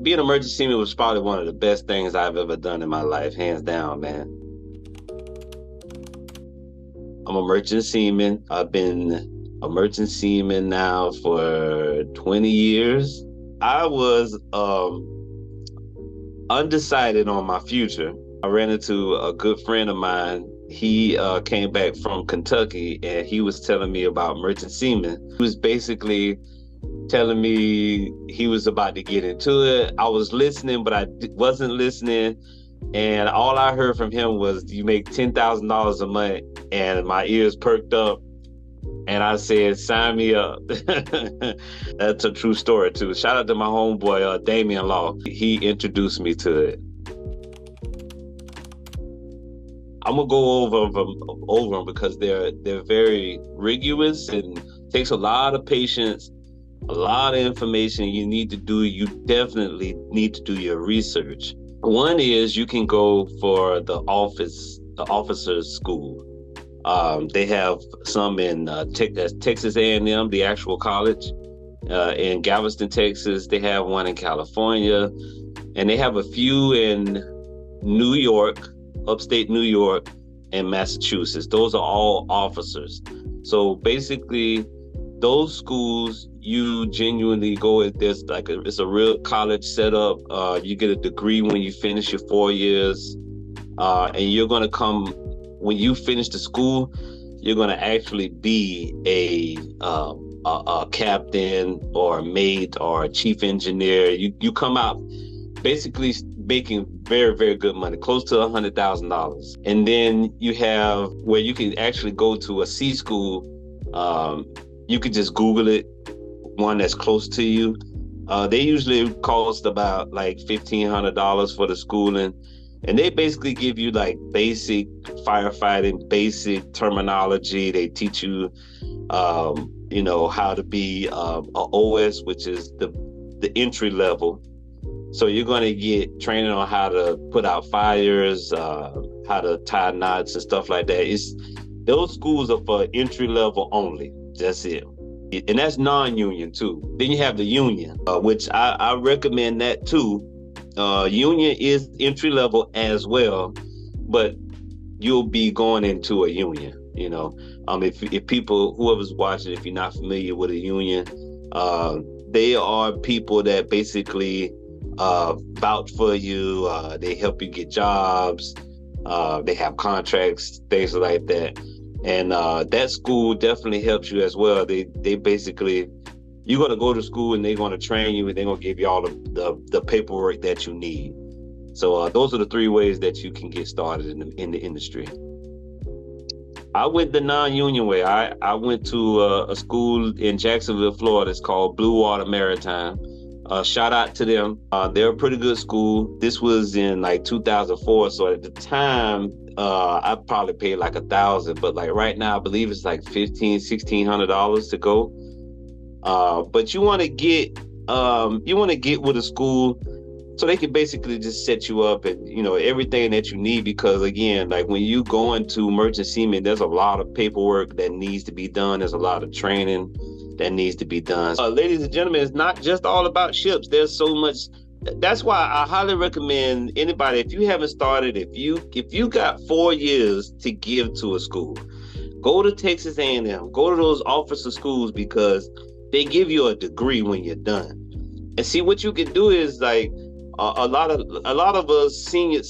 being a merchant seaman was probably one of the best things I've ever done in my life, hands down, man. I'm a merchant seaman. I've been a merchant seaman now for 20 years. I was undecided on my future. I ran into a good friend of mine. He came back from Kentucky and he was telling me about merchant seaman. He was basically telling me he was about to get into it. I was listening, but I wasn't listening. And all I heard from him was, you make $10,000 a month. And my ears perked up. And I said, sign me up. That's a true story, too. Shout out to my homeboy, Damian Law. He introduced me to it. I'm gonna go over them because they're very rigorous and takes a lot of patience, a lot of information you need to do. You definitely need to do your research. One is you can go for the officers school. They have some in Texas A&M, the actual college. In Galveston, Texas, they have one in California, and they have a few in New York, upstate New York, and Massachusetts. Those are all officers. So basically, those schools, you genuinely go, it's a real college setup. You get a degree when you finish your 4 years, and you're gonna come, when you finish the school, you're gonna actually be a captain or a mate or a chief engineer. You come out basically making very, very good money, close to $100,000. And then you have where you can actually go to a C school. You could just Google it, one that's close to you. They usually cost about like $1,500 for the schooling. And they basically give you like basic firefighting, basic terminology. They teach you, how to be a OS, which is the entry level. So you're going to get training on how to put out fires, how to tie knots and stuff like that. Those schools are for entry level only. That's it. And that's non-union too. Then you have the union, which I recommend that too. Union is entry level as well, but you'll be going into a union. If people, whoever's watching, if you're not familiar with a union, they are people that basically vouch for you. They help you get jobs. They have contracts, things like that. And that school definitely helps you as well. They basically, you're going to go to school and they're going to train you and they're going to give you all the paperwork that you need. So those are the three ways that you can get started in the industry. I went the non-union way. I went to a school in Jacksonville, Florida. It's called Blue Water Maritime. Shout out to them. They're a pretty good school. This was in like 2004. So at the time, I probably paid like $1,000, but like right now, I believe it's like $1,600 to go. But you want to get with a school so they can basically just set you up and everything that you need, because again, like when you go into merchant seaman, there's a lot of paperwork that needs to be done. There's a lot of training that needs to be done. Ladies and gentlemen, it's not just all about ships. There's so much. That's why I highly recommend anybody, if you haven't started, if you got 4 years to give to a school, go to Texas A&M, go to those officer schools, because they give you a degree when you're done. And see, what you can do is like a lot of us senior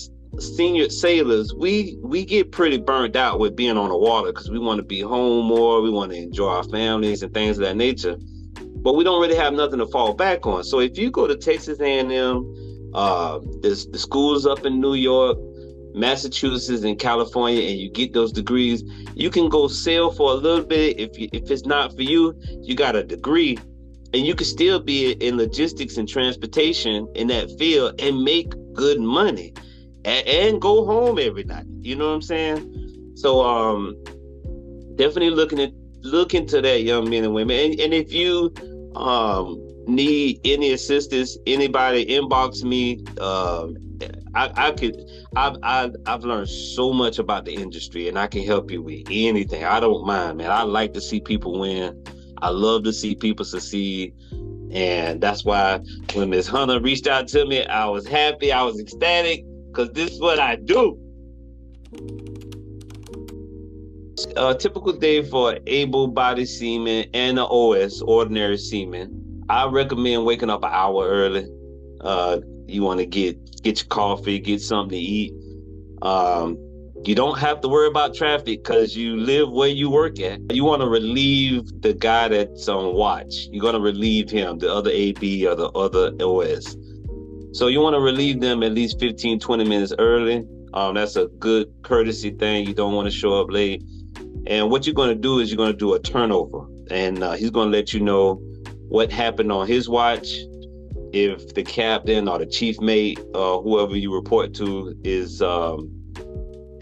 sailors, we get pretty burnt out with being on the water because we want to be home more, we want to enjoy our families and things of that nature, but we don't really have nothing to fall back on. So if you go to Texas A&M, the schools up in New York, Massachusetts, and California, and you get those degrees, you can go sail for a little bit. If it's not for you, you got a degree, and you can still be in logistics and transportation in that field and make good money and go home every night. You know what I'm saying? So definitely look into that, young men and women. And if you need any assistance, anybody inbox me. I've learned so much about the industry, and I can help you with anything. I don't mind, man. I like to see people win. I love to see people succeed. And that's why when Miss Hunter reached out to me, I was happy, I was ecstatic, because this is what I do. A typical day for able-bodied seaman and an OS, ordinary seaman. I recommend waking up an hour early. You want to get your coffee, get something to eat. You don't have to worry about traffic because you live where you work at. You want to relieve the guy that's on watch. You're going to relieve him, the other AB or the other OS. So you want to relieve them at least 15, 20 minutes early. That's a good courtesy thing. You don't want to show up late. And what you're going to do is you're going to do a turnover. And he's going to let you know what happened on his watch. If the captain or the chief mate or whoever you report to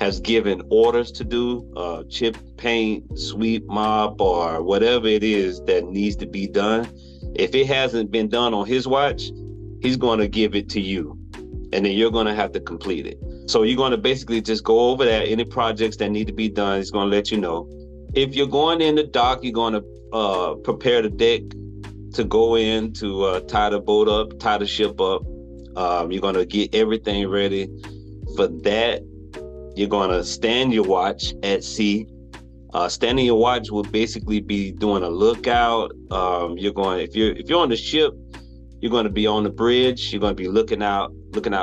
has given orders to do, chip, paint, sweep, mop, or whatever it is that needs to be done. If it hasn't been done on his watch, he's going to give it to you, and then you're going to have to complete it. So you're going to basically just go over that. Any projects that need to be done, he's going to let you know. If you're going in the dock, you're going to prepare the deck to go in to tie the boat up, tie the ship up. You're going to get everything ready for that. You're going to stand your watch at sea. Standing your watch will basically be doing a lookout. If you're on the ship, you're going to be on the bridge. You're going to be looking out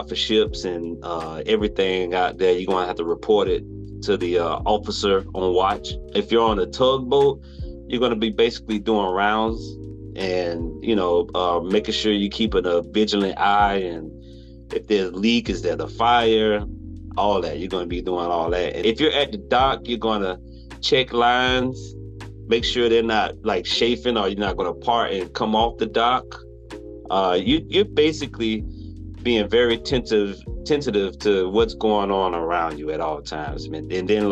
for ships and everything out there. You're going to have to report it to the officer on watch. If you're on a tugboat, you're going to be basically doing rounds and making sure you're keeping a vigilant eye. And if there's a leak, is there a fire? All that. You're going to be doing all that. And if you're at the dock, you're going to check lines, make sure they're not like chafing, or you're not going to part and come off the dock. You're basically being very tentative to what's going on around you at all times. And then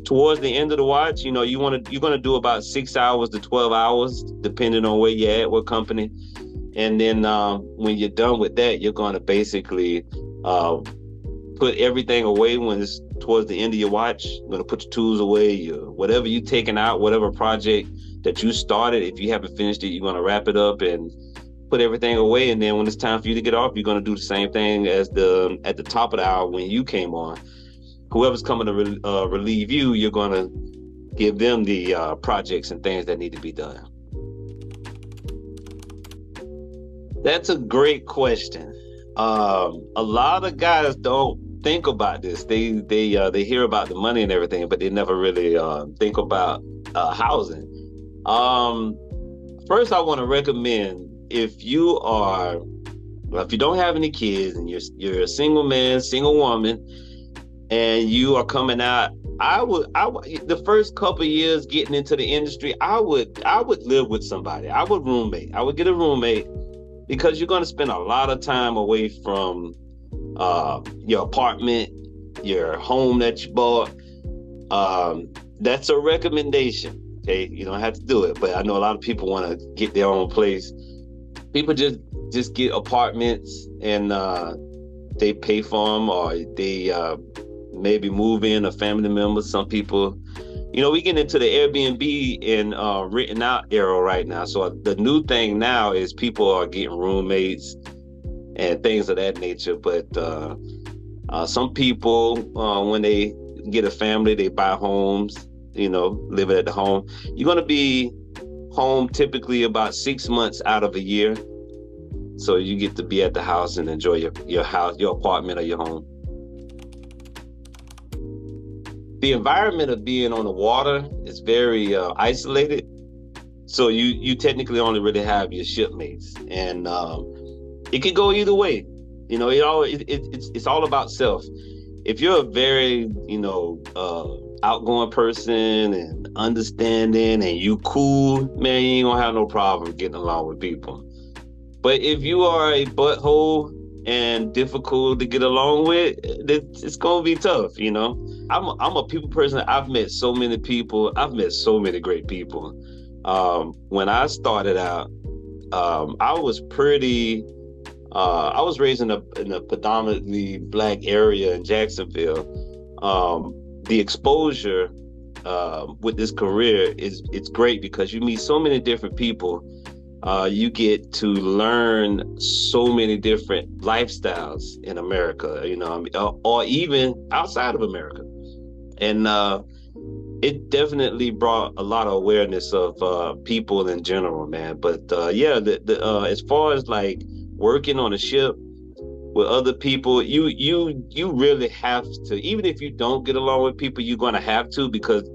towards the end of the watch, you're going to do about 6 hours to 12 hours, depending on where you're at, what company. And then when you're done with that, you're going to basically put everything away when it's towards the end of your watch. You're going to put your tools away, whatever you're taking out, whatever project that you started. If you haven't finished it, you're going to wrap it up and put everything away. And then when it's time for you to get off, you're going to do the same thing as at the top of the hour when you came on. Whoever's coming to relieve you, you're going to give them the projects and things that need to be done. That's a great question. A lot of guys don't think about this. They hear about the money and everything, but they never really think about housing. First, I want to recommend, if you don't have any kids and you're a single man, single woman, and you are coming out, I would the first couple of years getting into the industry, I would live with somebody. I would get a roommate, because you're going to spend a lot of time away from your apartment, your home that you bought. That's a recommendation. Okay, you don't have to do it, but I know a lot of people want to get their own place. People just get apartments and they pay for them, or they maybe move in a family member. Some people, we get into the Airbnb and written out era right now. So the new thing now is people are getting roommates and things of that nature. But some people, when they get a family, they buy homes, living at the home. You're going to be home typically about 6 months out of a year. So you get to be at the house and enjoy your house, your apartment, or your home. The environment of being on the water is very isolated. So you technically only really have your shipmates, and it can go either way. It's all about self. If you're a very outgoing person and understanding, and you cool, man, you ain't gonna have no problem getting along with people. But if you are a butthole and difficult to get along with, it's gonna be tough. I'm a people person. I've met so many people. I've met so many great people. When I started out, I was raised in a predominantly Black area in Jacksonville. The exposure with this career it's great, because you meet so many different people You get to learn so many different lifestyles in America, or even outside of America. And it definitely brought a lot of awareness of people in general, man. But yeah, as far as like working on a ship with other people, you really have to. Even if you don't get along with people, you're gonna have to, because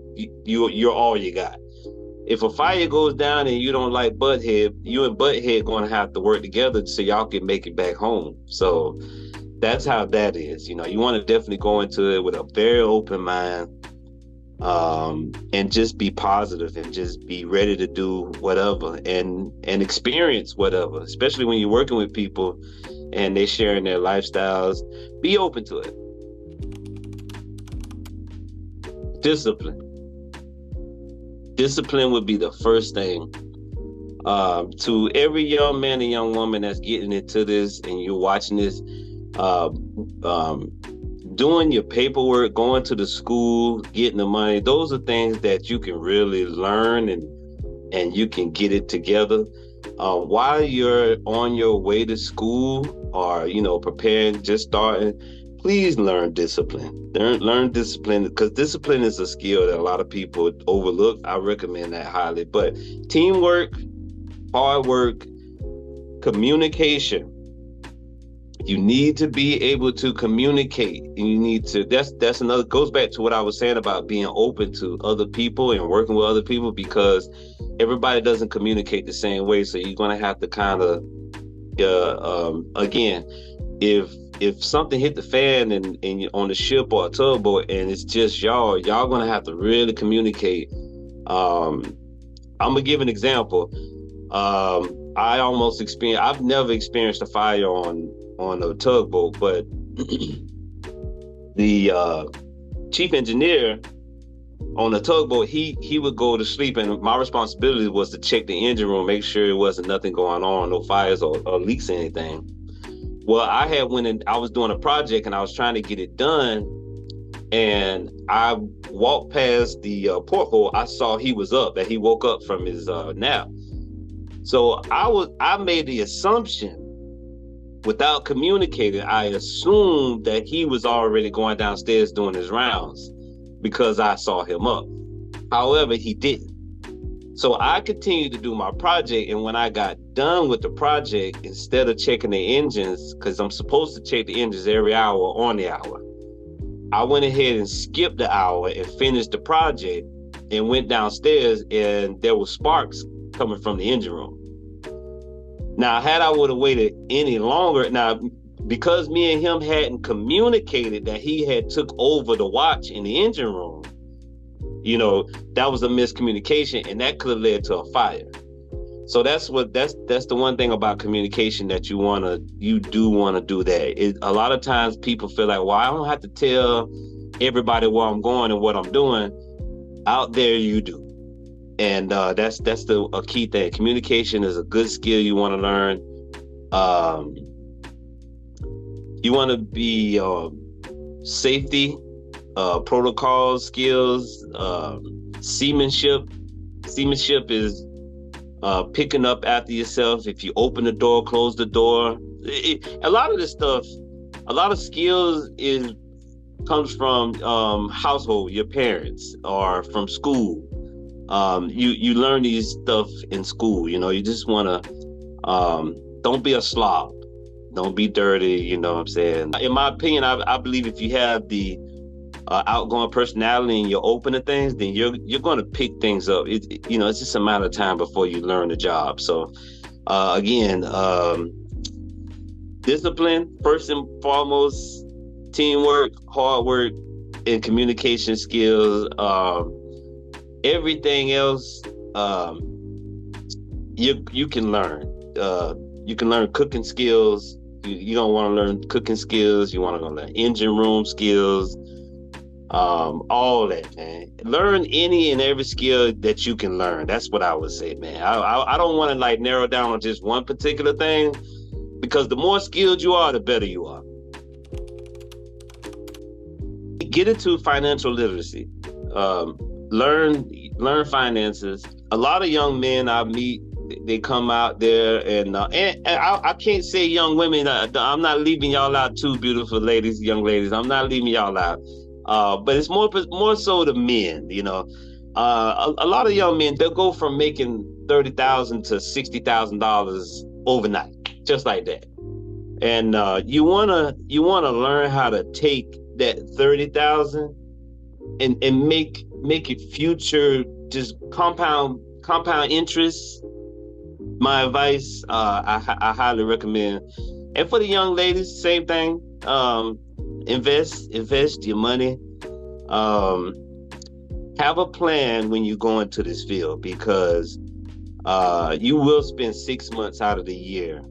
you're all you got. If a fire goes down and you don't like Butthead, you and Butthead gonna have to work together so y'all can make it back home. So that's how that is. You want to definitely go into it with a very open mind, and just be positive and just be ready to do whatever and experience whatever, especially when you're working with people and they're sharing their lifestyles. Be open to it. Discipline would be the first thing. To every young man and young woman that's getting into this and you're watching this, doing your paperwork, going to the school, getting the money, those are things that you can really learn and you can get it together. While you're on your way to school or, preparing, just starting, please learn discipline. Learn discipline, because discipline is a skill that a lot of people overlook. I recommend that highly. But teamwork, hard work, communication. You need to be able to communicate, and you need to, that's another, goes back to what I was saying about being open to other people and working with other people, because everybody doesn't communicate the same way. So you're going to have to kind of, again, if something hit the fan and on the ship or a tugboat and it's just y'all going to have to really communicate. I'm going to give an example. I've never experienced a fire on a tugboat, but the chief engineer on the tugboat, he would go to sleep, and my responsibility was to check the engine room, make sure there wasn't nothing going on, no fires or leaks or anything. Well, I was doing a project and I was trying to get it done, and I walked past the porthole. I saw he was up, that he woke up from his nap. So I made the assumption, without communicating, I assumed that he was already going downstairs doing his rounds because I saw him up. However, he didn't. So I continued to do my project, and when I got done with the project, instead of checking the engines, because I'm supposed to check the engines every hour on the hour, I went ahead and skipped the hour and finished the project and went downstairs, and there were sparks coming from the engine room. Now, had I would have waited any longer, because me and him hadn't communicated that he had took over the watch in the engine room, that was a miscommunication, and that could have led to a fire. So that's the one thing about communication that you do want to do that. A lot of times people feel like, well, I don't have to tell everybody where I'm going and what I'm doing. Out there you do. And that's a key thing. Communication is a good skill you want to learn. You want to be safety, protocol skills, seamanship. Seamanship is picking up after yourself. If you open the door, close the door. A lot of this stuff, a lot of skills comes from household, your parents, or from school. You learn these stuff in school. You just want to don't be a slob, don't be dirty. You know what I'm saying? In my opinion, I believe if you have the outgoing personality and you're open to things, then you're going to pick things up. It's just a matter of time before you learn the job. So again, discipline first and foremost, teamwork, hard work, and communication skills. Everything else you can learn. You can learn cooking skills. You don't want to learn cooking skills. You want to learn engine room skills. All that, man. Learn any and every skill that you can learn. That's what I would say, man. I don't want to narrow down on just one particular thing, because the more skilled you are, the better you are. Get into financial literacy. Learn finances. A lot of young men I meet, they come out there, and I can't say young women. I'm not leaving y'all out too, beautiful ladies, young ladies. I'm not leaving y'all out. But it's more so the men. A lot of young men, they'll go from making $30,000 to $60,000 overnight, just like that. And you wanna learn how to take that 30,000 and make it future, just compound interest. My advice, I highly recommend. And for the young ladies, same thing. Invest your money. Have a plan when you go into this field, because you will spend 6 months out of the year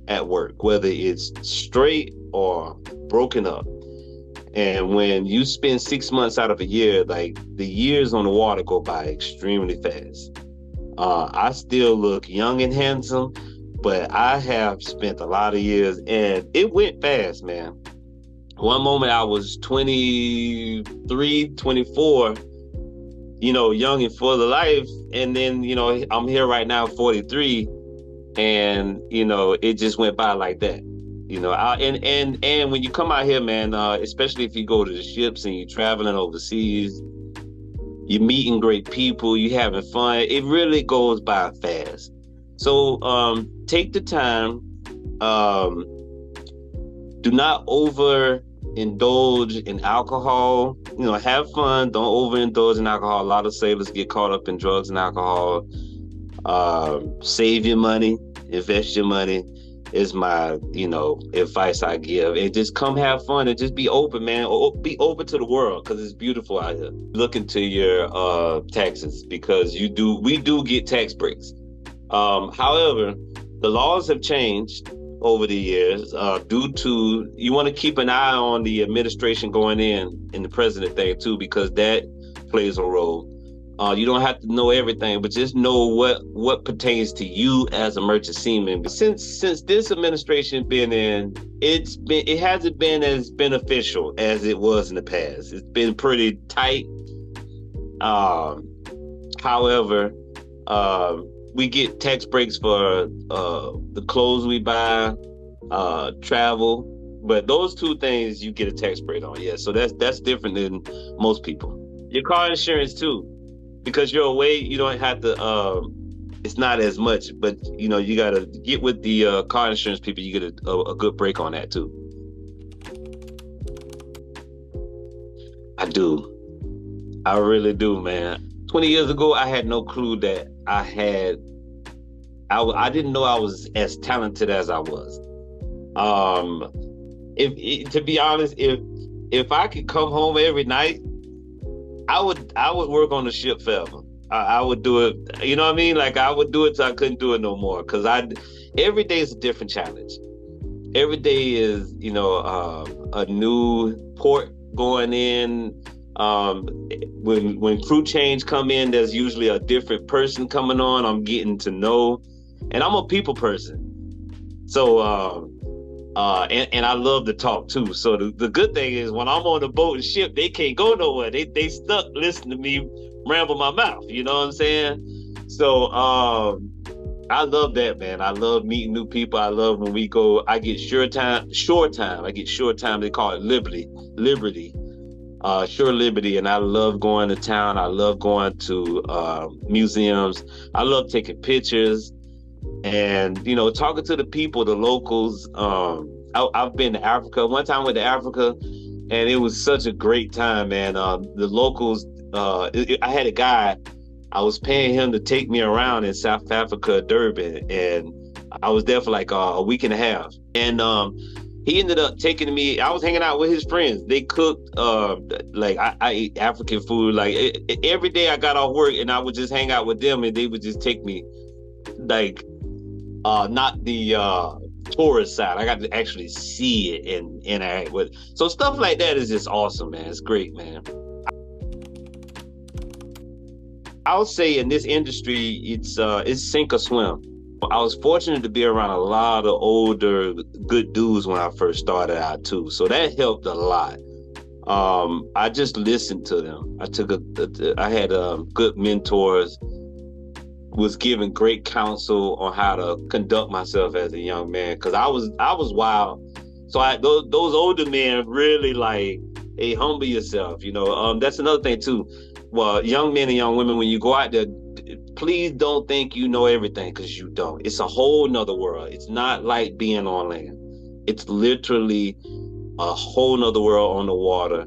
at work, whether it's straight or broken up. And when you spend 6 months out of a year, like, the years on the water go by extremely fast. I still look young and handsome, but I have spent a lot of years, and it went fast, man. One moment I was 23, 24, young and full of life. And then, I'm here right now, 43. And, it just went by like that. And when you come out here, man, especially if you go to the ships and you're traveling overseas, you're meeting great people, you're having fun. It really goes by fast. So take the time. Do not overindulge in alcohol. Have fun. Don't overindulge in alcohol. A lot of sailors get caught up in drugs and alcohol. Save your money. Invest your money is my, advice I give. And just come have fun and just be open, man. Be open to the world, because it's beautiful out here. Look into your taxes, because we do get tax breaks. However, the laws have changed over the years due to, you want to keep an eye on the administration going in the president thing too, because that plays a role. You don't have to know everything, but just know what pertains to you as a merchant seaman. Since this administration been in, it hasn't been as beneficial as it was in the past. It's been pretty tight. However, we get tax breaks for the clothes we buy, travel, but those two things you get a tax break on. Yeah, so that's different than most people. Your car insurance too. Because you're away, you don't have to, it's not as much, but you got to get with the car insurance people. You get a good break on that too. I do. I really do, man. 20 years ago, I had no clue that I didn't know I was as talented as I was. To be honest, if I could come home every night, I would work on the ship forever. I would do it, you know what I mean? Like, I would do it till I couldn't do it no more. Because every day is a different challenge. Every day is, a new port going in. When crew change come in, there's usually a different person coming on. I'm getting to know, and I'm a people person. So, and I love to talk too. So the good thing is, when I'm on the boat and ship, they can't go nowhere. They stuck listening to me ramble my mouth. You know what I'm saying? So I love that, man. I love meeting new people. I love when we go. I get shore time. I get shore time. They call it liberty, shore liberty. And I love going to town. I love going to museums. I love taking pictures. And talking to the people, the locals. I've been to Africa. One time I went to Africa, and it was such a great time, man. The locals. I had a guy. I was paying him to take me around in South Africa, Durban, and I was there for like a week and a half. And he ended up taking me. I was hanging out with his friends. They cooked like I ate African food. Like every day I got off work, and I would just hang out with them, and they would just take me, like. Not the tourist side. I got to actually see it and interact with it. So stuff like that is just awesome, man. It's great, man. I'll say in this industry, it's sink or swim. I was fortunate to be around a lot of older, good dudes when I first started out too. So that helped a lot. I just listened to them. I had good mentors. was given great counsel on how to conduct myself as a young man, because I was wild. So those older men really like, hey, humble yourself. That's another thing too. Well, young men and young women, when you go out there, please don't think you know everything, because you don't. It's a whole nother world. It's not like being on land. It's literally a whole nother world on the water.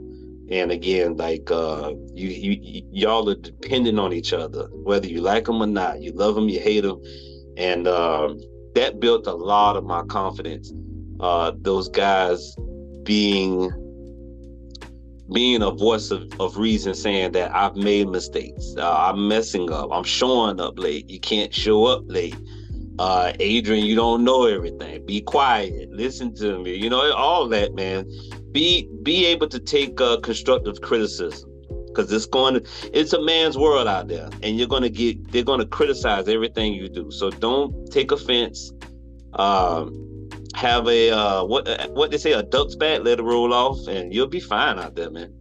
And again, like y'all are dependent on each other, whether you like them or not. You love them, you hate them, and that built a lot of my confidence. Those guys being a voice of reason, saying that I've made mistakes, I'm messing up, I'm showing up late. You can't show up late. Adrian, you don't know everything. Be quiet. Listen to me. All that, man. Be able to take constructive criticism, because it's a man's world out there, and they're gonna criticize everything you do. So don't take offense. Have a what they say, a duck's back, let it roll off, and you'll be fine out there, man.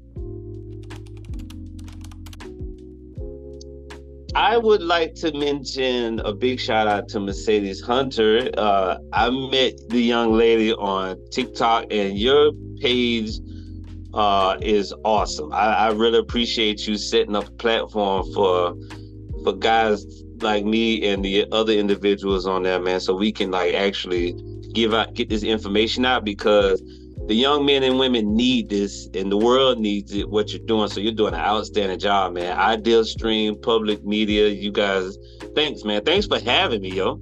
I would like to mention a big shout out to Mercedes Hunter. I met the young lady on TikTok, and your page is awesome. I really appreciate you setting up a platform for guys like me and the other individuals on there, man, so we can like actually get this information out, because the young men and women need this, and the world needs it, what you're doing. So you're doing an outstanding job, man. Ideal Stream, Public Media, you guys, thanks, man. Thanks for having me, yo.